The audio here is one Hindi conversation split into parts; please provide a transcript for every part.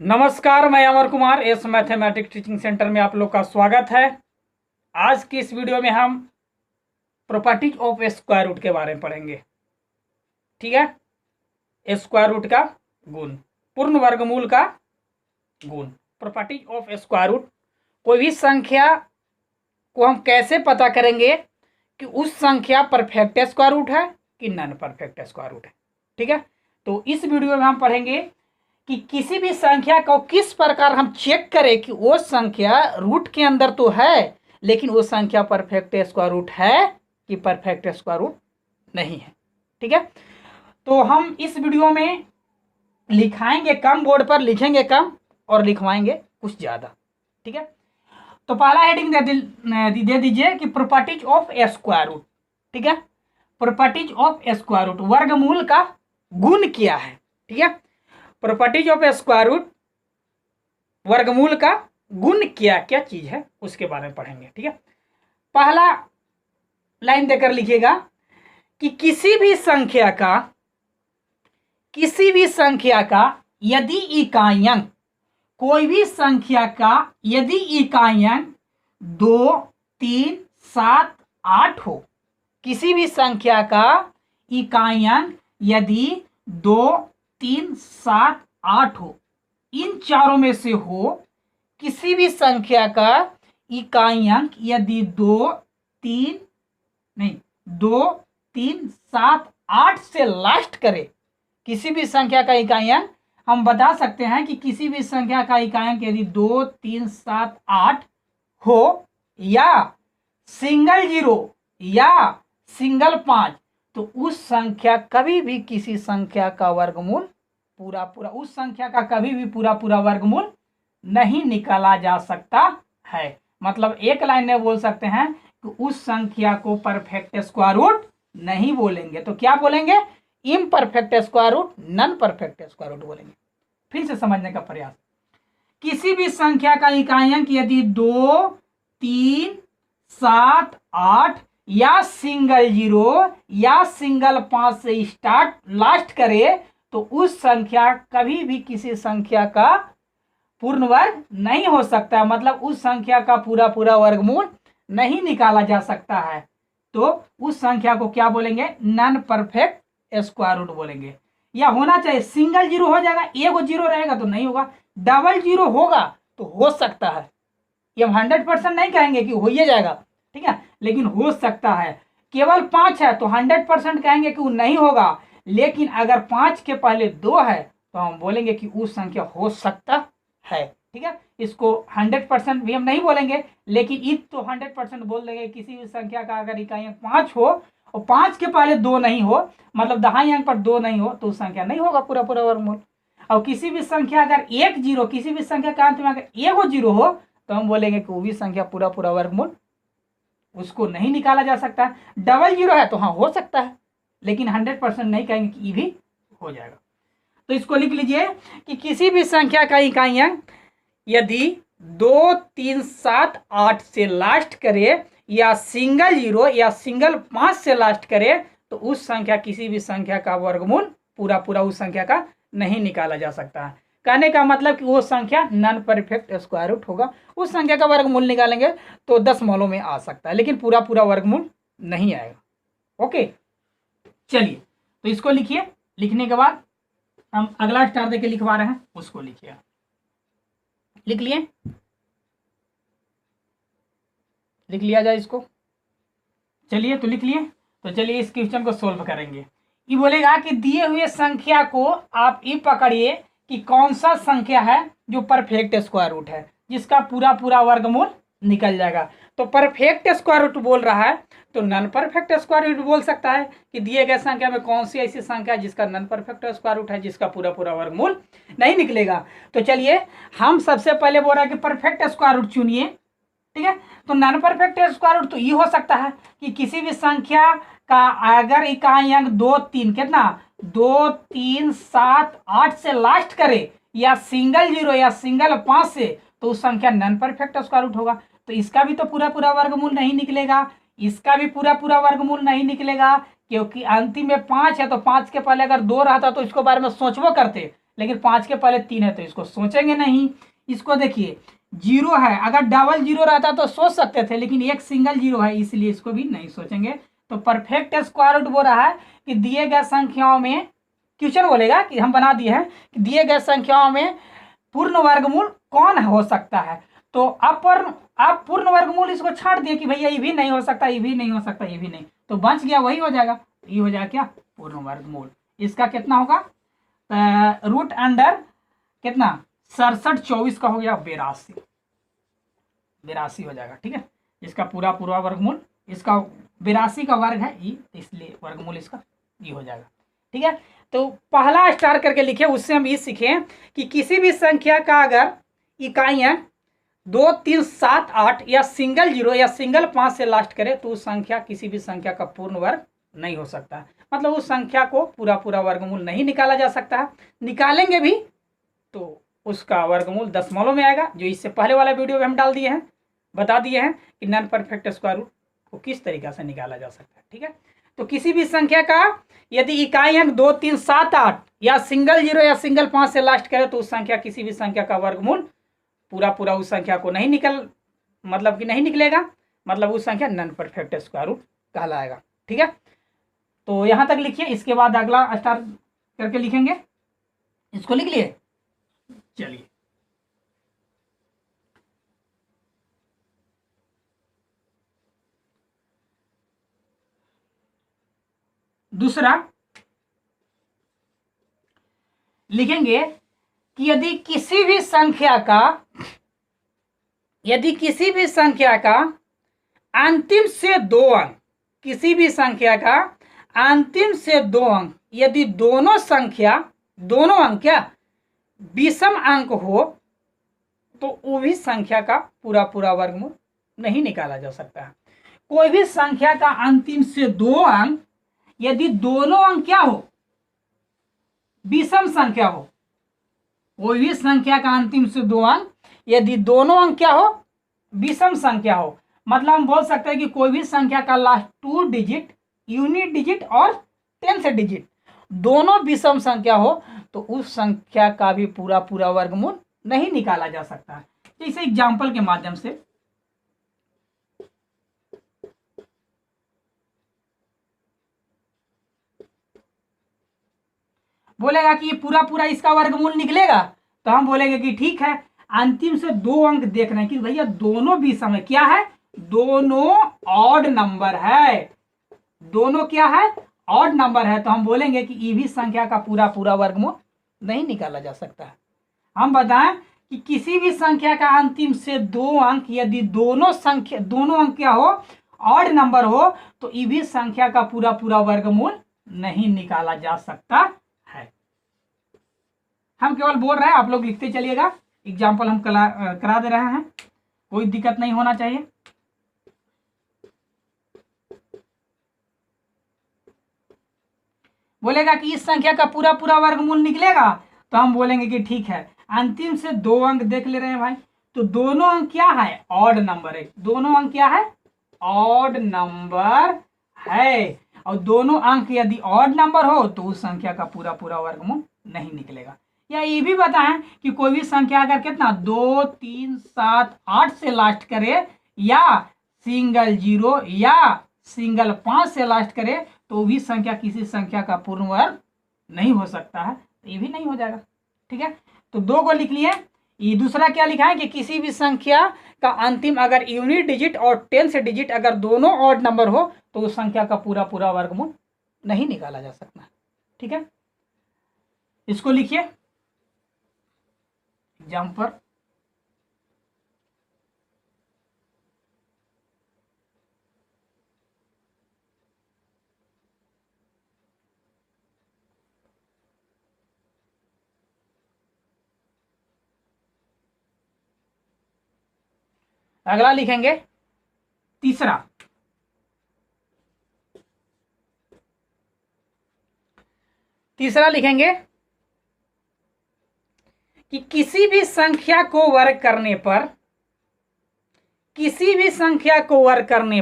नमस्कार, मैं Amar Kumar S mathematics teaching centre में आप लोग का स्वागत है। आज की इस वीडियो में हम प्रॉपर्टीज ऑफ स्क्वायर रूट के बारे में पढ़ेंगे। ठीक है, स्क्वायर रूट का गुण, पूर्ण वर्गमूल का गुण। प्रॉपर्टीज ऑफ स्क्वायर रूट, कोई भी संख्या को हम कैसे पता करेंगे कि उस संख्या परफेक्ट स्क्वायर रूट है कि नॉन परफेक्ट स्क्वायर रूट है। ठीक है, तो इस वीडियो में हम पढ़ेंगे कि किसी भी संख्या को किस प्रकार हम चेक करें कि वो संख्या रूट के अंदर तो है लेकिन वो संख्या परफेक्ट स्क्वायर रूट है कि परफेक्ट स्क्वायर रूट नहीं है। ठीक है, तो हम इस वीडियो में लिखाएंगे कम, बोर्ड पर लिखेंगे कम और लिखवाएंगे कुछ ज़्यादा। ठीक है, तो पहला हेडिंग दे दीजिए कि प्रॉपर्टीज ऑफ स्क्वायर रूट। ठीक है, प्रॉपर्टीज ऑफ स्क्वायर रूट, वर्गमूल का गुण क्या है। ठीक है, प्रॉपर्टीज ऑफ स्क्वायर रूट, वर्गमूल का गुण क्या क्या चीज है उसके बारे में पढ़ेंगे। ठीक है, पहला लाइन देकर लिखिएगा कि किसी भी संख्या का यदि इकाइयां, कोई भी संख्या का यदि इकाइयां 2, 3, 7, 8 हो, किसी भी संख्या का इकाइयां यदि 2, 3, 7, 8 हो, इन चारों में से हो, किसी भी संख्या का इकाइयांक यदि 2, 3, 7, 8 से लास्ट करे, किसी भी संख्या का इकाइयांक हम बता सकते हैं कि किसी भी संख्या का इकाइयांक यदि 2, 3, 7, 8 हो या सिंगल 0 या सिंगल 5, तो उस संख्या कभी भी किसी संख्या का वर्गमूल उस संख्या का कभी भी पूरा वर्गमूल नहीं निकाला जा सकता है। मतलब एक लाइन में बोल सकते हैं कि उस संख्या को परफेक्ट स्क्वायर रूट नहीं बोलेंगे, तो क्या बोलेंगे? Imperfect square root, non perfect square root बोलेंगे। फिर से समझने का प्रयास, किसी भी संख्या का इकाइयांक यदि 2, 3, 7, 8 या सिंगल 0 या सिंगल 5 से स्टार्ट लास्ट करे, तो उस संख्या कभी भी किसी संख्या का पूर्ण वर्ग नहीं हो सकता। मतलब उस संख्या का पूरा वर्गमूल नहीं निकाला जा सकता है, तो उस संख्या को क्या बोलेंगे? नॉन परफेक्ट स्क्वायर रूट बोलेंगे। या होना चाहिए सिंगल 0 हो जाएगा, एगो 0 रहेगा तो नहीं होगा, डबल 0 होगा तो हो सकता है। ये हम 100% नहीं कहेंगे कि हो ही जाएगा, ठीक है, लेकिन हो सकता है। केवल 5 है तो 100% कहेंगे कि वो नहीं होगा, लेकिन अगर 5 के पहले 2 है तो हम बोलेंगे कि वो संख्या हो सकता है। ठीक है, इसको 100% भी हम नहीं बोलेंगे, लेकिन इत तो 100% बोल देंगे। किसी भी संख्या का अगर इकाइयां 5 हो और 5 के पहले 2 नहीं हो, मतलब दहाई अंक पर 2 नहीं हो, तो संख्या नहीं होगा पूरा वर्गमूल। और किसी भी संख्या अगर 1 0, किसी भी संख्या का अंत में अगर एगो 0 हो, तो हम बोलेंगे कि वो भी संख्या पूरा वर्गमूल उसको नहीं निकाला जा सकता। डबल 0 है तो हाँ हो सकता है, लेकिन 100% नहीं कहेंगे कि ये भी हो जाएगा। तो इसको लिख लीजिए कि किसी भी संख्या का इकाइयांक यदि 2, 3, 7, 8 से लास्ट करे या सिंगल 0 या सिंगल 5 से लास्ट करे, तो उस संख्या किसी भी संख्या का वर्गमूल पूरा उस संख्या का नहीं निकाला जा सकता है। कहने का मतलब कि वो संख्या नॉन परफेक्ट स्क्वायर रूट होगा। उस संख्या का वर्गमूल निकालेंगे तो 10 मौलों में आ सकता है, लेकिन पूरा वर्गमूल नहीं आएगा। ओके, चलिए तो इसको लिखिए। लिखने के बाद हम अगला स्टार देके लिखवा रहे हैं, उसको लिखिए। लिख लिए? लिख लिया जाए इसको? चलिए तो लिख लिए। तो चलिए इस क्वेश्चन को सोल्व करेंगे। ये बोलेगा कि दिए हुए संख्या को आप ये पकड़िए कि कौन सा संख्या है जो परफेक्ट स्क्वायर रूट है, जिसका पूरा वर्गमूल निकल जाएगा। तो परफेक्ट स्क्वायर रूट बोल रहा है तो नॉन परफेक्ट स्क्वायर रूट बोल सकता है कि दिए गए संख्या में कौन सी ऐसी संख्या है जिसका नॉन परफेक्ट स्क्वायर रूट है, जिसका पूरा वर्गमूल नहीं निकलेगा। तो चलिए हम सबसे पहले बोल रहे हैं कि परफेक्ट स्क्वायर रूट चुनिए। ठीक है, तो नॉन परफेक्ट स्क्वायर रूट तो ये हो सकता है कि किसी भी संख्या का अगर इकाई अंक 2, 3 कितना 2, 3, 7, 8 से लास्ट करे या सिंगल 0 या सिंगल 5 से, तो उस संख्या नॉन परफेक्ट स्क्वायर रूट होगा। तो इसका भी तो पूरा वर्गमूल नहीं निकलेगा, इसका भी पूरा वर्गमूल नहीं निकलेगा, क्योंकि अंतिम में 5 है तो 5 के पहले अगर 2 रहता तो इसको बारे में सोचबो करते, लेकिन 5 के पहले 3 है तो इसको सोचेंगे नहीं। इसको देखिए 0 है, अगर डबल 0 रहता तो सोच सकते थे, लेकिन एक सिंगल 0 है इसलिए इसको भी नहीं सोचेंगे। तो परफेक्ट स्क्वायर रूट बोल रहा है कि दिए गए संख्याओं में, क्वेश्चन बोलेगा कि हम बना दिए हैं कि दिए गए संख्याओं में पूर्ण वर्गमूल कौन हो सकता है। तो आप पूर्ण वर्गमूल इसको छाड़ दिए कि भैया ये भी नहीं हो सकता, ये भी नहीं हो सकता, ये भी नहीं, तो बच गया वही हो जाएगा, ये हो जाएगा क्या, पूर्ण वर्गमूल। इसका कितना होगा, रूट अंडर कितना 67 24 का हो गया 82 हो जाएगा। ठीक है, इसका पूरा वर्गमूल, इसका 82 का वर्ग है ये, इसलिए वर्गमूल इसका ये हो जाएगा। ठीक है, तो पहला स्टार करके लिखे, उससे हम ये सीखे कि किसी भी संख्या का अगर इकाइयां 2 3 7 8 या सिंगल 0 या सिंगल 5 से लास्ट करे तो उस संख्या किसी भी संख्या का पूर्ण वर्ग नहीं हो सकता। मतलब उस संख्या को पूरा वर्गमूल नहीं निकाला जा सकता है। निकालेंगे भी तो उसका वर्गमूल दशमलव में आएगा, जो इससे पहले वाला वीडियो में हम डाल दिए हैं, बता दिए हैं कि नॉन परफेक्ट स्क्वायर रूट को किस तरीका से निकाला जा सकता है। ठीक है, तो किसी भी संख्या का यदि इकाई अंक 2 3 7 8 या सिंगल 0 या सिंगल 5 से लास्ट करे तो उस संख्या किसी भी संख्या का वर्गमूल पूरा उस संख्या को नहीं निकलेगा, मतलब उस संख्या नॉन परफेक्ट स्क्वायर रूट कहलाएगा। ठीक है, तो यहां तक लिखिए, इसके बाद अगला स्टार करके लिखेंगे, इसको लिख लिए। चलिए दूसरा लिखेंगे कि यदि किसी भी संख्या का अंतिम से 2 अंक, किसी भी संख्या का अंतिम से 2 अंक, यदि दोनों अंक क्या विषम अंक हो तो वो भी संख्या का पूरा वर्गमूल नहीं निकाला जा सकता है। कोई भी संख्या का अंतिम से 2 अंक यदि दोनों अंक क्या हो, विषम संख्या हो, कोई भी संख्या का अंतिम से 2 अंक यदि दोनों अंक क्या हो, विषम संख्या हो, मतलब हम बोल सकते हैं कि कोई भी संख्या का लास्ट 2 डिजिट यूनिट डिजिट और 10th डिजिट दोनों विषम संख्या हो तो उस संख्या का भी पूरा वर्गमूल नहीं निकाला जा सकता है। जैसे एग्जाम्पल के माध्यम से बोलेगा कि ये पूरा इसका वर्गमूल निकलेगा, तो हम बोलेंगे कि ठीक है, अंतिम से 2 अंक देखना है कि भैया दोनों विषम है, क्या है, दोनों ऑड नंबर है, दोनों क्या है, ऑड नंबर है, तो हम बोलेंगे कि ये भी संख्या का पूरा वर्गमूल नहीं निकाला जा सकता है। हम बताएं कि किसी भी संख्या का अंतिम से 2 अंक यदि दोनों अंक क्या हो, ऑड नंबर हो, तो ये भी संख्या का पूरा वर्गमूल नहीं निकाला जा सकता है। हम केवल बोल रहे हैं, आप लोग लिखते चलिएगा, एग्जाम्पल हम करा दे रहे हैं, कोई दिक्कत नहीं होना चाहिए। बोलेगा कि इस संख्या का पूरा वर्गमूल निकलेगा, तो हम बोलेंगे कि ठीक है, अंतिम से 2 अंक देख ले रहे हैं भाई, तो दोनों अंक क्या है, ऑड नंबर है, दोनों अंक क्या है, ऑड नंबर है, और दोनों अंक यदि ऑड नंबर हो तो उस संख्या का पूरा वर्गमूल नहीं निकलेगा। या ये भी बताएं कि कोई भी संख्या अगर कितना 2 3 7 8 से लास्ट करे या सिंगल 0 या सिंगल 5 से लास्ट करे तो भी संख्या किसी संख्या का पूर्ण वर्ग नहीं हो सकता है, तो ये भी नहीं हो जाएगा। ठीक है, तो 2 को लिख लिए। ये दूसरा क्या लिखा है कि किसी भी संख्या का अंतिम अगर यूनिट डिजिट और 10th डिजिट अगर दोनों ऑड नंबर हो तो उस संख्या का पूरा वर्गमूल नहीं निकाला जा सकता। ठीक है, इसको लिखिए एग्जाम्पल। अगला लिखेंगे तीसरा लिखेंगे कि किसी भी संख्या को वर्ग करने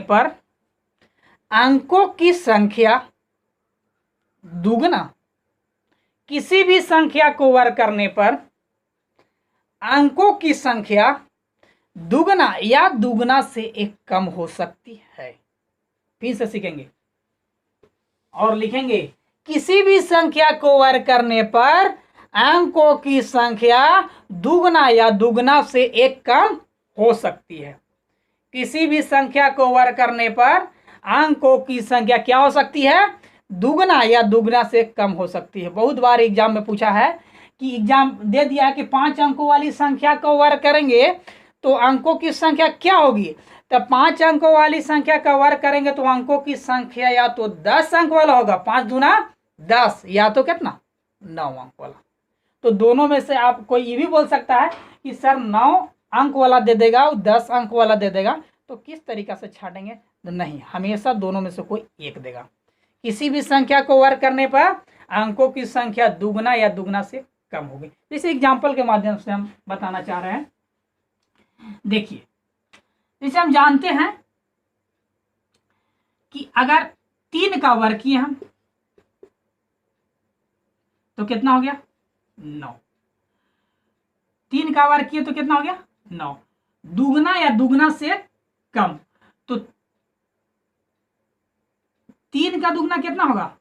पर अंकों की संख्या दुगना किसी भी संख्या को वर्ग करने पर अंकों की संख्या दुगना या दुगना से एक कम हो सकती है। फिर से सीखेंगे और लिखेंगे, किसी भी संख्या को वर्ग करने पर अंकों की संख्या दुगना या दुगना से एक कम हो सकती है। किसी भी संख्या को वर्ग करने पर अंकों की संख्या क्या हो सकती है? दुगना या दुगना से कम हो सकती है। बहुत बार एग्जाम में पूछा है कि एग्जाम दे दिया है कि 5 अंकों वाली संख्या को वर्ग करेंगे तो अंकों की संख्या क्या होगी। तो 5 अंकों वाली संख्या का वर्ग करेंगे तो अंकों की संख्या या तो 10 अंक वाला होगा, 5 दूना 10, या तो कितना 9 अंक वाला। तो दोनों में से आप कोई ये भी बोल सकता है कि सर 9 अंक वाला दे देगा और 10 अंक वाला दे देगा, तो किस तरीका से छाटेंगे? तो नहीं, हमेशा दोनों में से कोई एक देगा। किसी भी संख्या को वर्ग करने पर अंकों की संख्या दुगना या दुगना से कम होगी। इस एग्जाम्पल के माध्यम से हम बताना चाह रहे हैं। देखिए, जैसे हम जानते हैं कि अगर 3 का वर्ग किए हम तो कितना हो गया? 9। 3 का वर्ग किए तो कितना हो गया? 9। दुगना या दुगना से कम, तो 3 का दुगना कितना होगा?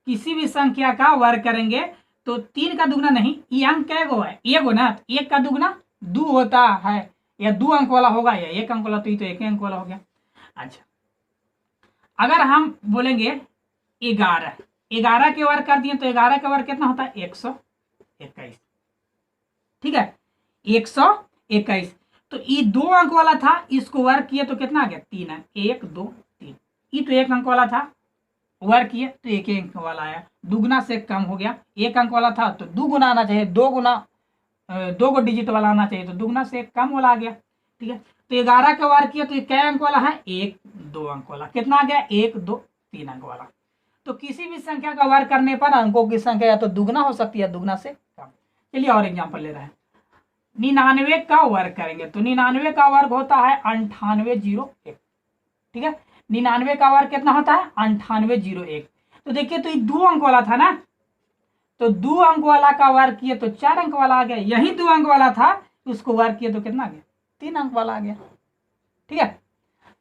किसी भी संख्या का वर्ग करेंगे तो 3 का दुगना नहीं, ये अंक क्या है? एक ना, 1 का दुगना 2 होता है, या 2 अंक वाला होगा या 1 अंक वाला, तो ये तो 1 अंक वाला हो गया। अच्छा, अगर हम बोलेंगे 11 के वर्ग कर दिए तो 11 का वर्ग कितना होता है? 121। ठीक है, 121। तो ये 2 अंक वाला था, इसको वर्ग किए तो कितना आ गया? 3 अंक, 1 2 3। ये तो 1 अंक वाला था, वर्ग किए तो 1 अंक वाला आया, दुगना से कम हो गया। 1 अंक वाला था तो 2 गुना आना चाहिए, 2 गो डिजिट वाला आना चाहिए, तो दुगना से कम वाला आ गया। ठीक है, तो 11 का वर्ग किया तो क्या अंक वाला है? 1 2 अंक वाला। कितना आ गया? 1 2 3 अंक वाला। तो किसी भी संख्या का वर्ग करने पर अंकों की संख्या या तो दुगना हो सकती है, दुगना से कम। चलिए और एग्जाम्पल ले रहे हैं। 99 का वर्ग करेंगे तो 99 का वर्ग होता है 9801। ठीक है, 99 का वर्ग कितना होता है? 9801। तो देखिए, तो ये 2 अंक वाला था ना, तो 2 अंक वाला का वर्ग किए तो 4 अंक वाला आ गया। यही 2 अंक वाला था, उसको वर्ग किए तो कितना आ गया? 3 अंक वाला आ गया। ठीक है,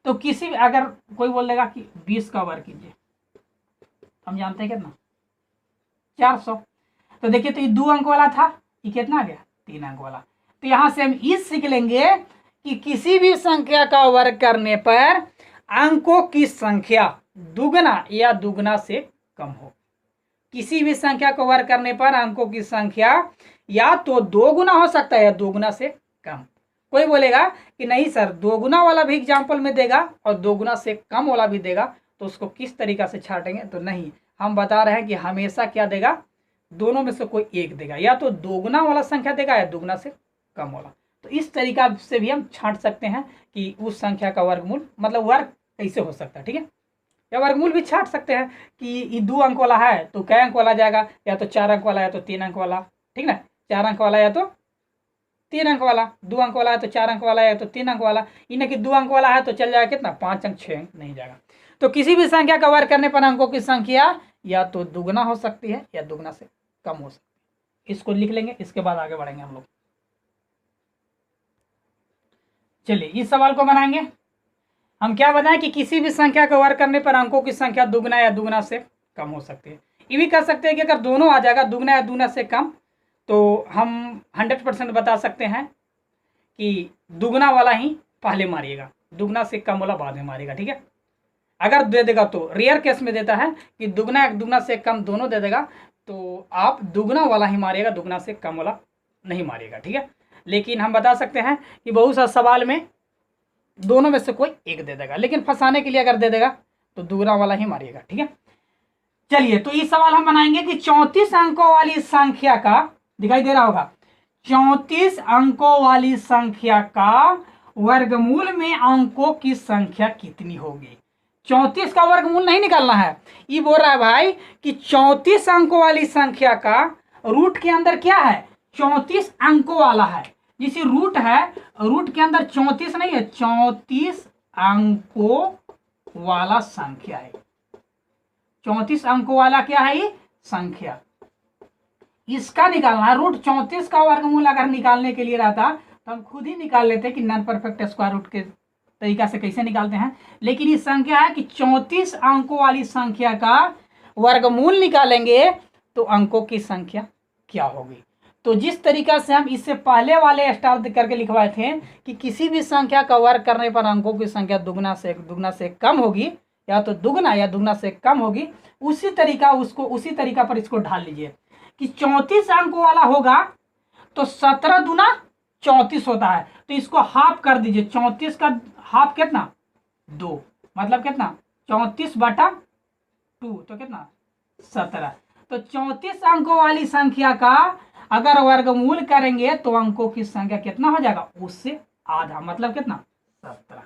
तो किसी अगर कोई बोल देगा कि 20 का वर्ग कीजिए, हम जानते हैं कितना? 400। तो देखिए, तो ये 2 अंक वाला था, ये कितना आ गया? 3 अंक वाला। तो यहां से हम ये सीख लेंगे कि किसी भी संख्या का वर्ग करने पर अंकों की संख्या दुगना या दुगना से कम हो। किसी भी संख्या को वर्ग करने पर अंकों की संख्या या तो 2 गुना हो सकता है या 2 गुना से कम। कोई बोलेगा कि नहीं सर, 2 गुना वाला भी एग्जाम्पल में देगा और 2 गुना से कम वाला भी देगा, तो उसको किस तरीका से छाटेंगे? तो नहीं, हम बता रहे हैं कि हमेशा क्या देगा? दोनों में से कोई एक देगा, या तो 2 गुना वाला संख्या देगा या 2 गुना से कम वाला। तो इस तरीका से भी हम छांट सकते हैं कि उस संख्या का वर्गमूल, मतलब वर्ग कैसे हो सकता है। ठीक है, या वर्गमूल भी छाट सकते हैं कि ये 2 अंक वाला है तो कै अंक वाला जाएगा? या तो 4 अंक वाला या तो 3 अंक वाला। ठीक ना, 4 अंक वाला या तो 3 अंक वाला, 2 अंक वाला है तो 4 अंक वाला या तो 3 अंक वाला। इन्हें कि 2 अंक वाला है तो चल जाएगा कितना? 5 अंक, 6 अंक नहीं जाएगा। तो किसी भी संख्या का वर्ग करने पर अंकों की संख्या या तो दुगना हो सकती है या दुगना से कम हो सकती है। इसको लिख लेंगे, इसके बाद आगे बढ़ेंगे हम लोग। चलिए, इस सवाल को बनाएंगे। हम क्या बताएं कि किसी भी संख्या का वर्ग करने पर अंकों की संख्या दुगना या दुगना से कम हो सकती है। ये भी कर सकते हैं कि अगर दोनों आ जाएगा दुगना या दुगना से कम, तो हम 100% बता सकते हैं कि दुगना वाला ही पहले मारिएगा, दुगना से कम वाला बाद में मारिएगा। ठीक है, अगर दे देगा तो रेयर केस में देता है कि दुगना या दुगना से कम दोनों दे देगा, तो आप दुगना वाला ही मारिएगा, दुगना से कम वाला नहीं मारिएगा। ठीक है, लेकिन हम बता सकते हैं कि बहुत सा सवाल में दोनों में से कोई एक दे देगा, लेकिन फंसाने के लिए अगर दे देगा तो दुगना वाला ही मारिएगा। ठीक है, चलिए, तो ये सवाल हम बनाएंगे कि 34 अंकों वाली संख्या का, दिखाई दे रहा होगा, 34 अंकों वाली संख्या का वर्गमूल में अंकों की संख्या कितनी होगी। 34 का वर्गमूल नहीं निकालना है, ये बोल रहा है भाई कि 34 अंकों वाली संख्या का रूट के अंदर क्या है? 34 अंकों वाला है। जिसे रूट है, रूट के अंदर 34 नहीं है, 34 अंकों वाला संख्या है। 34 अंकों वाला क्या है ये संख्या, इसका निकालना है। रूट 34 का वर्गमूल अगर निकालने के लिए रहता तो हम खुद ही निकाल लेते कि नॉन परफेक्ट स्क्वायर रूट के तरीका से कैसे निकालते हैं, लेकिन ये संख्या है कि 34 अंकों वाली संख्या का वर्गमूल निकालेंगे तो अंकों की संख्या क्या होगी। तो जिस तरीका से हम इससे पहले वाले स्टार करके लिखवाए थे कि किसी भी संख्या का वर्ग करने पर अंकों की संख्या दुगना से कम होगी, या तो दुगना या दुगना से कम होगी, उसी तरीका पर इसको ढाल लीजिए कि 34 अंकों वाला होगा तो 17 दूना 34 होता है, तो इसको हाफ कर दीजिए। 34 का हाफ कितना 2, मतलब कितना 34/2, तो कितना 17। तो 34 अंकों वाली संख्या का अगर वर्गमूल करेंगे तो अंकों की संख्या कितना हो जाएगा, उससे आधा, मतलब कितना 17।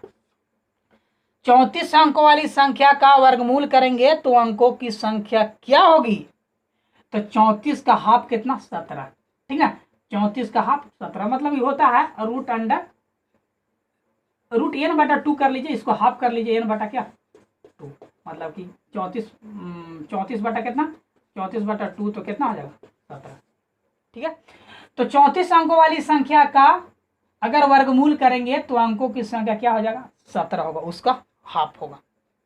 34 अंकों वाली संख्या का वर्गमूल करेंगे तो अंकों की संख्या क्या होगी, तो 34 का हाफ कितना 17, ठीक है। 34 का हाफ 17, मतलब ये होता है रूट n/2 कर लीजिए, इसको हाफ कर लीजिए n बटा क्या 2, मतलब कि 34 बटा कितना 34/2, तो कितना हो जाएगा 17, ठीक है। तो 34 अंकों वाली संख्या का अगर वर्गमूल करेंगे तो अंकों की संख्या क्या हो जाएगा 17 होगा, उसका हाफ होगा,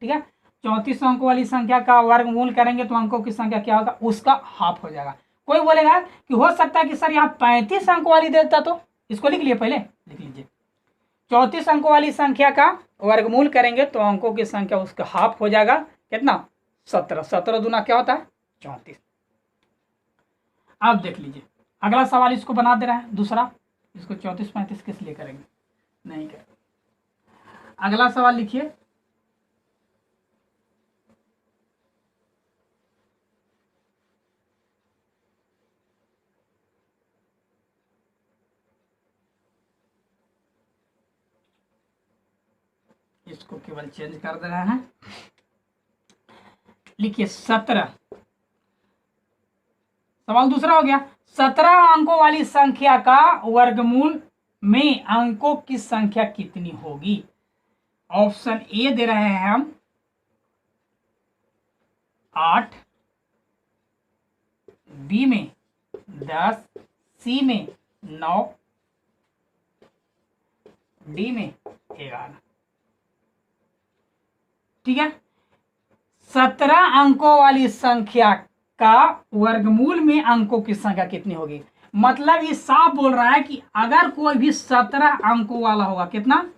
ठीक है। 34 अंकों वाली संख्या का वर्गमूल करेंगे तो अंकों की संख्या क्या होगा, उसका हाफ हो जाएगा। कोई बोलेगा कि हो सकता है कि सर यहाँ 35 अंकों वाली देता, तो इसको लिख लिए, पहले लिख लीजिए। 34 अंकों वाली संख्या का वर्गमूल करेंगे तो अंकों की संख्या उसका हाफ हो जाएगा, कितना 17। 17 दूना क्या होता है 34। आप देख लीजिए अगला सवाल इसको बना दे रहा है दूसरा, इसको 34-35 किस लिए करेंगे, नहीं करेंगे। अगला सवाल लिखिए, इसको केवल चेंज कर दे रहे हैं। लिखिए 17, सवाल दूसरा हो गया। 17 अंकों वाली संख्या का वर्गमूल में अंकों की संख्या कितनी होगी। ऑप्शन ए दे रहे हैं हम 8, बी में 10, सी में 9, डी में 11, ठीक है। 17 अंकों वाली संख्या का वर्गमूल में अंकों की संख्या कितनी होगी, मतलब ये साफ बोल रहा है कि अगर कोई भी 17 अंकों वाला होगा, कितना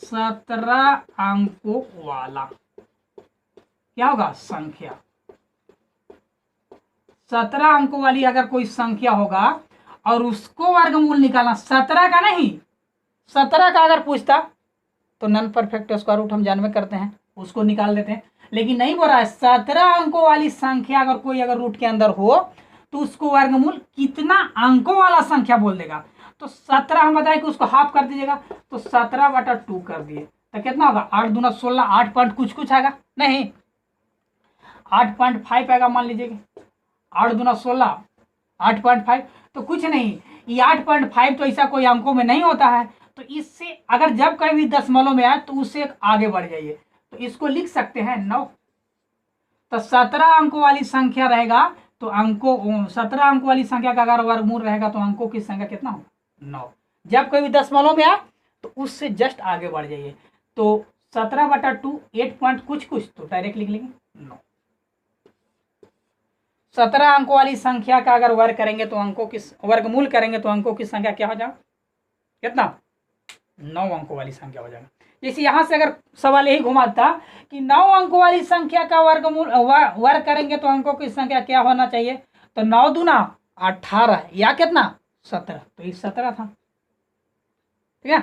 17 अंकों वाला क्या होगा संख्या, 17 अंकों वाली अगर कोई संख्या होगा और उसको वर्गमूल निकालना 17 का नहीं, 17 का अगर पूछता तो नॉन परफेक्ट स्क्वायर रूट हम जानवे करते हैं, उसको निकाल देते हैं, लेकिन नहीं बोल रहा है 17 अंकों वाली संख्या अगर कोई अगर रूट के अंदर हो तो उसको वर्गमूल कितना अंकों वाला संख्या बोल देगा। तो 17 हम बताए कि उसको हाफ कर दीजिएगा, तो 17/2 कर दिए तो कितना होगा 8 दूना 16, 8 पॉइंट कुछ आएगा, नहीं 8.5 आएगा, मान लीजिए 8 दूना 16, 8.5, तो कुछ नहीं, ये 8.5 तो ऐसा कोई अंकों में नहीं होता है, तो इससे अगर जब कभी दशमलव में आए तो उससे आगे बढ़ जाइए, तो इसको लिख सकते हैं 9। तो 17 अंकों वाली संख्या रहेगा तो 17 अंकों वाली संख्या का अगर वर्गमूल रहेगा तो अंकों की संख्या कितना होगा 9। जब कभी दशमलव में आए तो उससे जस्ट आगे बढ़ जाइए, तो 17/2 8 पॉइंट कुछ तो डायरेक्ट लिख लेंगे 9। 17 अंकों वाली संख्या का अगर वर्गमूल करेंगे तो अंकों की संख्या क्या हो जाएगा, कितना 9 अंकों वाली संख्या हो जाएगा। जैसे यहां से अगर सवाल यही घुमाता कि 9 अंकों वाली संख्या का वर्गमूल वर्ग करेंगे तो अंकों की संख्या क्या होना चाहिए, तो 9 दूना 18 या कितना 17, तो ये 17 था, ठीक है।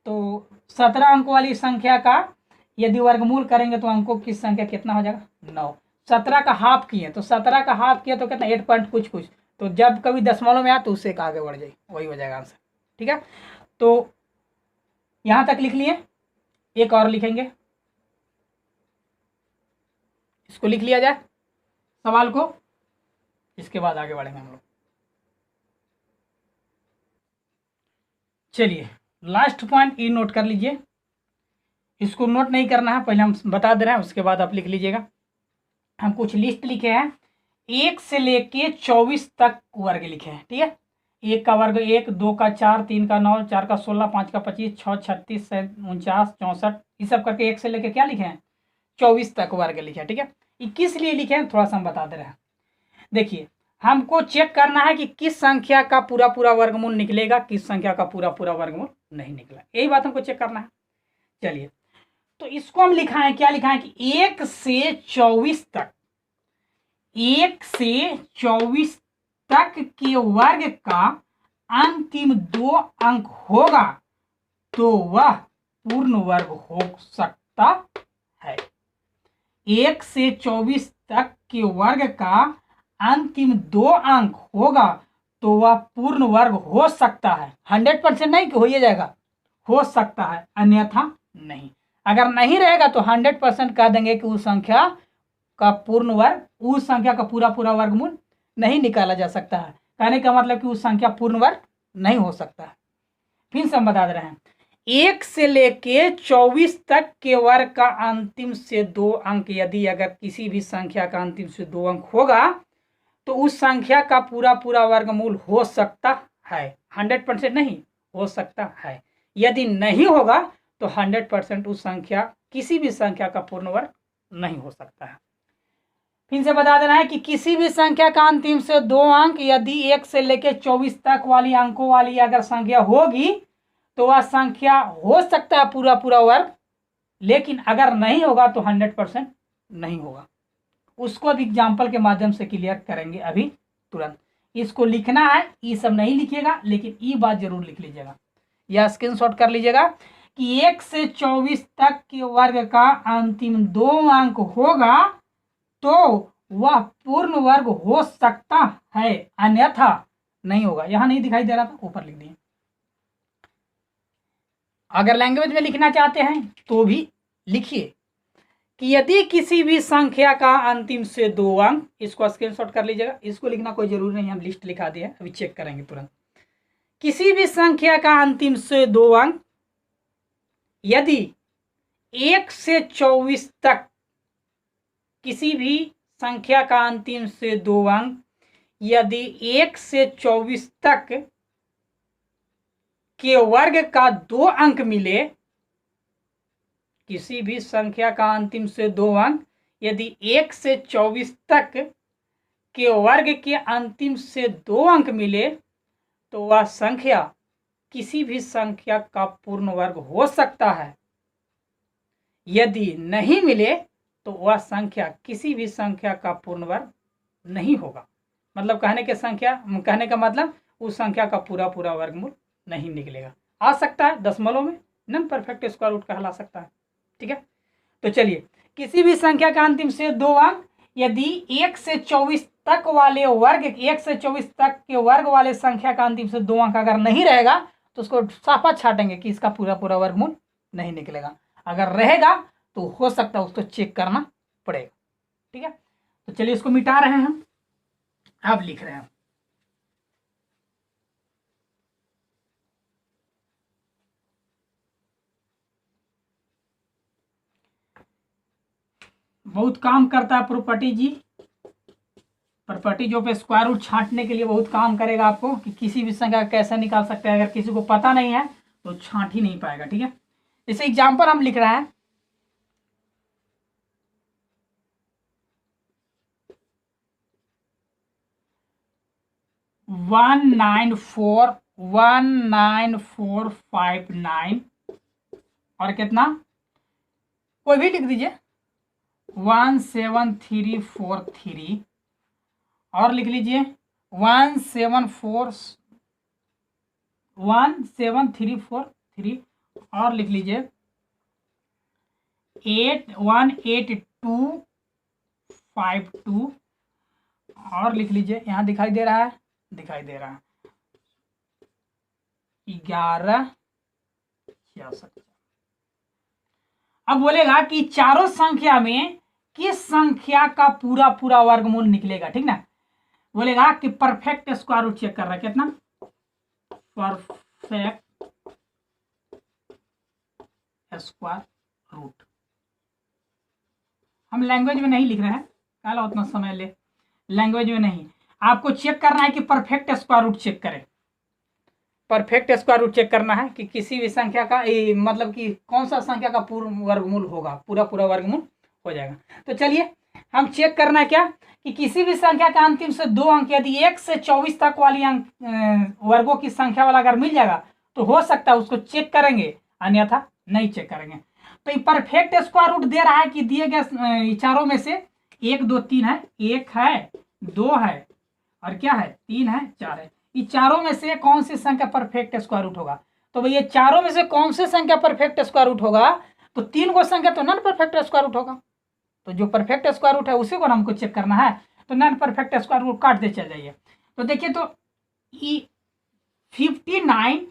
तो 17 अंकों वाली संख्या का यदि वर्गमूल करेंगे तो अंकों की संख्या कितना हो जाएगा 9। 17 का हाफ किए तो 17 का हाफ किया तो कितना 8 पॉइंट कुछ, तो जब कभी दशमलव में आए तो उससे आगे बढ़ जाए, वही हो जाएगा आंसर, ठीक है। तो यहां तक लिख लिए, एक और लिखेंगे, इसको लिख लिया जाए सवाल को, इसके बाद आगे बढ़ेंगे हम लोग। चलिए लास्ट पॉइंट ये नोट कर लीजिए, इसको नोट नहीं करना है, पहले हम बता दे रहे हैं, उसके बाद आप लिख लीजिएगा। हम कुछ लिस्ट लिखे हैं, 1 से लेके 24 तक वर्ग लिखे हैं, ठीक है। 1 का वर्ग 1, 2 का 4, 3 का 9, 4 का 16, 5 का 25, 6 36 49 64, ये सब करके 1 से लेके क्या लिखे हैं 24 तक वर्ग लिखे हैं, ठीक है। ये किस लिए लिखे हैं थोड़ा सा हम बता दे रहे हैं। देखिए, हमको चेक करना है कि किस संख्या का पूरा पूरा वर्गमूल निकलेगा, किस संख्या का पूरा पूरा वर्गमूल नहीं निकला, यही बात हमको चेक करना है। चलिए, तो इसको हम लिखा है, क्या लिखा है कि 1 से 24 तक, 1 से 24 तक के वर्ग का अंतिम 2 अंक होगा तो वह पूर्ण वर्ग हो सकता है। 1 से 24 तक के वर्ग का अंतिम 2 अंक होगा तो वह पूर्ण वर्ग हो सकता है। 100% नहीं कि हो ही जाएगा, हो सकता है, अन्यथा नहीं। अगर नहीं रहेगा तो 100% कह देंगे कि उस संख्या का पूर्ण वर्ग, उस संख्या का पूरा पूरा वर्गमूल नहीं निकाला जा सकता है। कहने का मतलब कि उस संख्या पूर्ण वर्ग नहीं हो सकता है। फिर से हम बता दे रहे हैं, 1 से लेके 24 तक के वर्ग का अंतिम से 2 अंक, यदि अगर किसी भी संख्या का अंतिम से 2 अंक होगा तो उस संख्या का पूरा पूरा वर्गमूल हो सकता है। 100% नहीं, हो सकता है। यदि नहीं होगा तो 100% उस संख्या, किसी भी संख्या का पूर्ण वर्ग नहीं हो सकता है। फिर से बता देना है कि किसी भी संख्या का अंतिम से 2 अंक, यदि 1 से लेकर 24 तक वाली अंकों वाली अगर संख्या होगी तो वह संख्या हो सकता है पूरा पूरा वर्ग, लेकिन अगर नहीं होगा तो 100% नहीं होगा। उसको अब एग्जाम्पल के माध्यम से क्लियर करेंगे अभी तुरंत। इसको लिखना है, ये सब नहीं लिखिएगा, लेकिन ये बात जरूर लिख लीजिएगा या स्क्रीनशॉट कर लीजिएगा कि 1 से 24 तक के वर्ग का अंतिम 2 अंक होगा तो वह पूर्ण वर्ग हो सकता है, अन्यथा नहीं होगा। यहां नहीं दिखाई दे रहा था, ऊपर लिख दिए। अगर लैंग्वेज में लिखना चाहते हैं तो भी लिखिए कि यदि किसी भी संख्या का अंतिम से 2 अंक, इसको स्क्रीनशॉट कर लीजिएगा, इसको लिखना कोई जरूरी नहीं, हम लिस्ट लिखा दिए, अभी चेक करेंगे तुरंत। किसी भी संख्या का अंतिम से 2 अंक, यदि 1 से 24 तक, किसी भी संख्या का अंतिम से 2 अंक यदि 1 से 24 तक के वर्ग का 2 अंक मिले, किसी भी संख्या का अंतिम से 2 अंक यदि 1 से 24 तक के वर्ग के अंतिम से 2 अंक मिले तो वह संख्या किसी भी संख्या का पूर्ण वर्ग हो सकता है। यदि नहीं मिले तो वह संख्या किसी भी संख्या का पूर्ण वर्ग नहीं होगा। मतलब कहने का मतलब उस संख्या का पूरा पूरा वर्गमूल नहीं निकलेगा। आ सकता है दशमलव में, नॉन परफेक्ट स्क्वायर रूट कहला सकता है, ठीक है। तो चलिए, किसी भी संख्या का अंतिम से 2 अंक यदि 1 से 24 तक वाले वर्ग, 1 से 24 तक के वर्ग वाले संख्या का अंतिम से 2 अंक अगर नहीं रहेगा तो उसको साफा छाटेंगे कि इसका पूरा पूरा वर्गमूल नहीं निकलेगा। अगर रहेगा तो हो सकता है उसको चेक करना पड़ेगा, ठीक है। तो चलिए इसको मिटा रहे हैं हम, अब लिख रहे हैं। बहुत काम करता है प्रॉपर्टी जी, प्रॉपर्टी जो पे स्क्वायर रूट छांटने के लिए बहुत काम करेगा आपको कि किसी भी संख्या कैसे निकाल सकते हैं। अगर किसी को पता नहीं है तो छांट ही नहीं पाएगा, ठीक है। जैसे एग्जाम्पल हम लिख रहे हैं, वन 19459 और कितना, कोई भी लिख दीजिए, 17343 और लिख लीजिए 17343 और लिख लीजिए 18252 और लिख लीजिए, यहाँ दिखाई दे रहा है, 1166। अब बोलेगा कि चारों संख्या में किस संख्या का पूरा पूरा वर्गमूल निकलेगा, ठीक ना। बोलेगा कि परफेक्ट स्क्वायर रूट चेक कर रहा है, कितना परफेक्ट स्क्वायर रूट। हम लैंग्वेज में नहीं लिख रहे हैं, काला उतना समय ले, लैंग्वेज में नहीं। आपको चेक करना है कि परफेक्ट स्क्वायर रूट चेक करें, परफेक्ट स्क्वायर रूट चेक करना है कि किसी भी संख्या का मतलब कि कौन सा संख्या का पूर्ण वर्गमूल होगा, पूरा पूरा वर्गमूल हो जाएगा। तो चलिए हम चेक करना है क्या कि किसी भी संख्या का अंतिम से 2 अंक यदि 1 से 24 तक वाली वर्गों की संख्या वाला अगर मिल जाएगा तो हो सकता है उसको चेक करेंगे, अन्यथा नहीं चेक करेंगे। तो ये परफेक्ट स्क्वायर रूट दे रहा है कि दिए गए चारों में से 1 2 3 है, 1 है, 2 है और क्या है, 3 है, 4 है। ये चारों में से कौन सी संख्या परफेक्ट स्क्वायर रूट होगा? तो भैया चारों में से कौन सी संख्या परफेक्ट स्क्वायर रूट होगा? तो 3 को संख्या तो नॉन परफेक्ट स्क्वायर रूट होगा। तो जो परफेक्ट स्क्वायर रूट है उसी को हमको चेक करना है। तो नॉन परफेक्ट स्क्वायर रूट काट दे चल जाइए। तो देखिए तो 59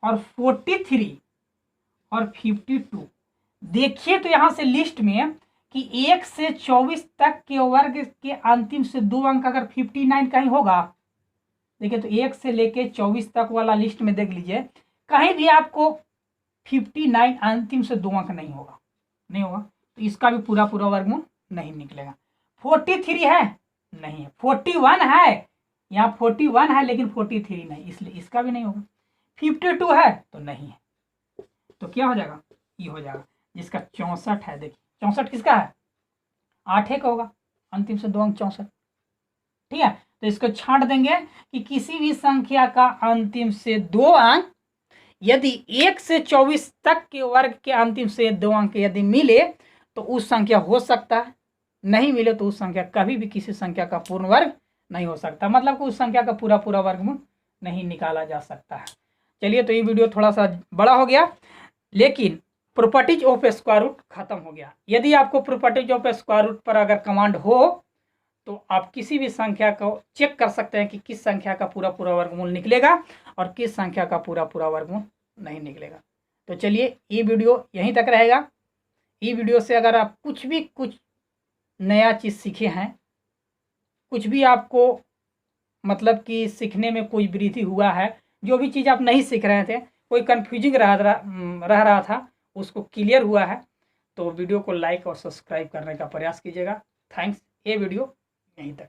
और 43 और 52, देखिए तो यहां से लिस्ट में कि 1 से 24 तक के वर्ग के अंतिम से 2 अंक अगर 59 कहीं होगा, देखिए तो 1 से लेके 24 तक वाला लिस्ट में देख लीजिए, कहीं भी आपको 59 अंतिम से 2 अंक नहीं होगा, नहीं होगा। तो इसका भी पूरा पूरा वर्गमूल नहीं निकलेगा। 43 है, नहीं है। 41 है, यहाँ 41 है लेकिन 43 नहीं, इसलिए इसका भी नहीं होगा। 52 है तो नहीं है, तो क्या हो जाएगा, ये हो जाएगा। जिसका 64 है, देखिए 64 किसका है, 8 का होगा, अंतिम से 2 अंक 64, ठीक है। तो इसको छांट देंगे कि किसी भी संख्या का अंतिम से 2 अंक यदि 1 से 24 तक के वर्ग के अंतिम से 2 अंक यदि मिले तो उस संख्या हो सकता है, नहीं मिले तो उस संख्या कभी भी किसी संख्या का पूर्ण वर्ग नहीं हो सकता, मतलब कि उस संख्या का पूरा पूरा वर्गमूल नहीं निकाला जा सकता है। चलिए तो ये वीडियो थोड़ा सा बड़ा हो गया, लेकिन प्रॉपर्टीज ऑफ स्क्वायर रूट खत्म हो गया। यदि आपको प्रॉपर्टीज ऑफ स्क्वायर रूट पर अगर कमांड हो तो आप किसी भी संख्या को चेक कर सकते हैं कि किस संख्या का पूरा पूरा वर्गमूल निकलेगा और किस संख्या का पूरा पूरा वर्गमूल नहीं निकलेगा। तो चलिए ये वीडियो यहीं तक रहेगा। ये वीडियो से अगर आप कुछ नया चीज़ सीखे हैं, कुछ भी आपको मतलब कि सीखने में कोई वृद्धि हुआ है, जो भी चीज़ आप नहीं सीख रहे थे, कोई कन्फ्यूजिंग रह रहा था, उसको क्लियर हुआ है, तो वीडियो को लाइक और सब्सक्राइब करने का प्रयास कीजिएगा। थैंक्स। ये वीडियो यहीं तक।